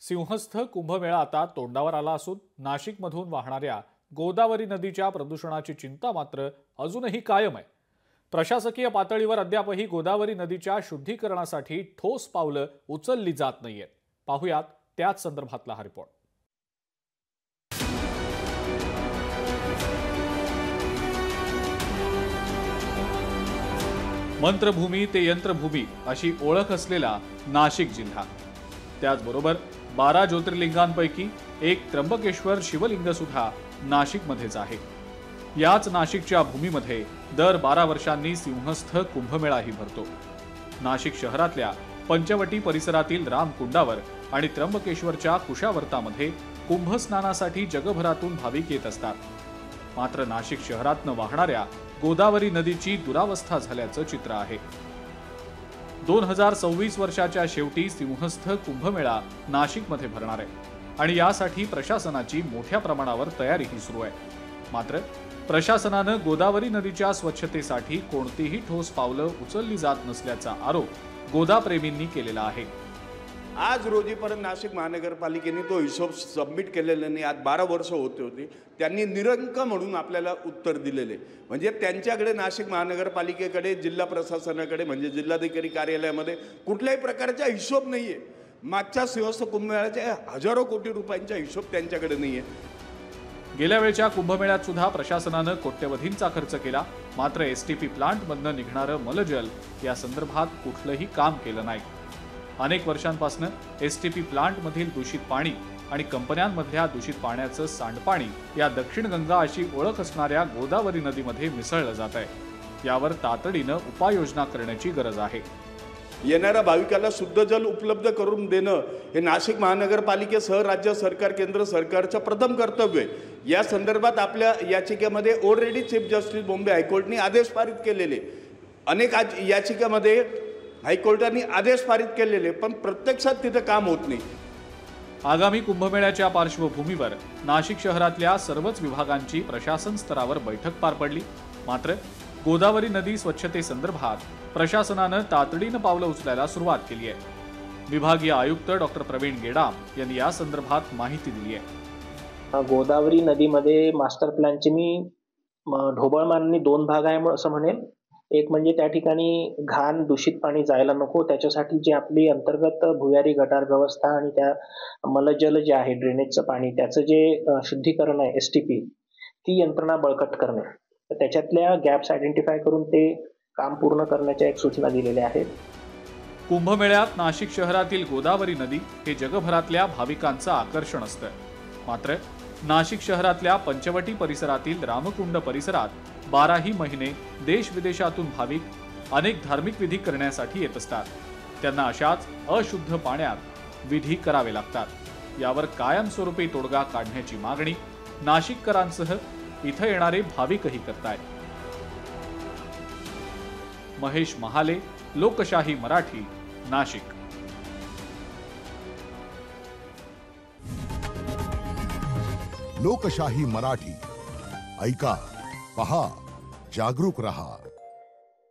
सिंहस्थ कुंभमेळा आता तोंडावर आला असून नाशिकमधून वाहणाऱ्या गोदावरी नदीच्या प्रदूषणाची चिंता मात्र अजूनही कायम आहे। प्रशासकीय पातळीवर अद्यापही गोदावरी नदीच्या शुद्धीकरणासाठी ठोस पावलं उचलली जात नाहीयेत। पाहुयात त्याच संदर्भातला हा रिपोर्ट। मंत्रभूमी ते यंत्रभूमी अशी ओळख असलेला नाशिक जिल्हा, त्याचबरोबर 12 ज्योतिर्लिंगांपैकी एक त्र्यंबकेश्वर शिवलिंग सुद्धा नाशिकमध्येच आहे। याच नाशिकच्या भूमीमध्ये दर 12 वर्षांनी सिंहस्थ कुंभमेळाही भरतो। नाशिक शहरातल्या पंचवटी परिसरातील रामकुंडावर आणि त्र्यंबकेश्वरच्या कुशावर्तामध्ये कुंभस्नानासाठी जगभरातून भाविक येत असतात। मात्र नाशिक शहरातनं वाहणाऱ्या गोदावरी नदीची दुरावस्था झाल्याचं चित्र आहे। 2026 वर्षाच्या शेवटी सिंहस्थ कुंभमेळा नाशिकमध्ये भरणार आहे आणि यासाठी प्रशासनाची मोठ्या प्रमाणावर तयारीही सुरू आहे। मात्र प्रशासनानं गोदावरी नदीच्या स्वच्छतेसाठी कोणतीही ठोस पावलं उचलली जात नसल्याचा आरोप गोदाप्रेमींनी केलेला आहे। आज रोजीपर्यंत नाशिक महानगरपालिकेने तो हिशोब सबमिट केलेला नाही। आज 12 वर्ष होती त्यांनी निरंक म्हणून आपल्याला उत्तर दिलेले, म्हणजे त्यांच्याकडे नाशिक महानगरपालिकेकडे जिल्हा प्रशासनाकडे म्हणजे जिल्हाधिकारी कार्यालयामध्ये कुठल्याही प्रकारचा हिशोब नाहीये। मागच्या सिंहस्थ कुंभमेळ्याच्या हजारो कोटी रुपयांचा हिशोब त्यांच्याकडे नाहीये। गेल्या वेळच्या कुंभमेळ्यात सुद्धा प्रशासनानं कोट्यवधींचा खर्च केला, मात्र एसटीपी प्लांटमधनं निघणारं मलजल या संदर्भात कुठलंही काम केलं नाही। अनेक वर्षांपासून एसटीपी प्लांटमधील दूषित पाणी आणि कंपन्यांमधल्या दूषित पाण्याचं सांडपाणी या दक्षिण गंगा अशी ओळख असणाऱ्या गोदावरी नदीमध्ये मिसळलं जात आहे। यावर तातडीनं उपाययोजना करण्याची गरज आहे। येणाऱ्या भाविकाला शुद्ध जल उपलब्ध करून देणं हे नाशिक महानगरपालिकेसह राज्य सरकार केंद्र सरकारचं प्रथम कर्तव्य आहे। या संदर्भात आपल्या याचिकेमध्ये ऑलरेडी चीफ जस्टिस बॉम्बे हायकोर्टाने आदेश पारित केलेले, अनेक याचिकेमध्ये हायकोर्टाने आदेश पारित केलेले, पण प्रत्यक्षात तिथे काम होत नाही। आगामी कुंभमेळ्याच्या पार्श्वभूमीवर नाशिक शहरातल्या सर्वच विभागांची प्रशासन स्तरावर बैठक पार पडली। मात्र गोदावरी नदी स्वच्छतेसंदर्भात प्रशासनानं तातडीनं पावलं उचलायला सुरुवात केली आहे। विभागीय आयुक्त डॉक्टर प्रवीण गेडाम यांनी या संदर्भात माहिती दिली आहे। गोदावरी नदीमध्ये मास्टर प्लॅनचे मी ढोबळ माननी 2 भाग आहे असं म्हणेल। एक म्हणजे त्या ठिकाणी घाण दूषित पाणी जायला नको, त्याच्यासाठी जी आपली अंतर्गत भुयारी गटार व्यवस्था आणि त्या मलजल जे आहे ड्रेनेजचं पाणी त्याचं जे शुद्धीकरण आहे एसटीपी, ती यंत्रणा बळकट करणे, त्याच्यातल्या गॅप्स आयडेंटिफाय करून ते काम पूर्ण करण्याच्या एक सूचना दिलेल्या आहेत। कुंभमेळ्यात नाशिक शहरातील गोदावरी नदी हे जगभरातल्या भाविकांचं आकर्षण असतं। मात्र नाशिक शहरातल्या पंचवटी परिसरातील रामकुंड परिसरात 12ही महिने देश विदेशातून भाविक अनेक धार्मिक विधी करण्यासाठी येत असतात। त्यांना अशाच अशुद्ध पाण्यात विधी करावे लागतात। यावर कायमस्वरूपी तोडगा काढण्याची मागणी नाशिककरांसह इथं येणारे भाविकही करतायत। महेश महाले, लोकशाही मराठी, नाशिक। लोकशाही मराठी ऐका, पहा, जागरूक रहा।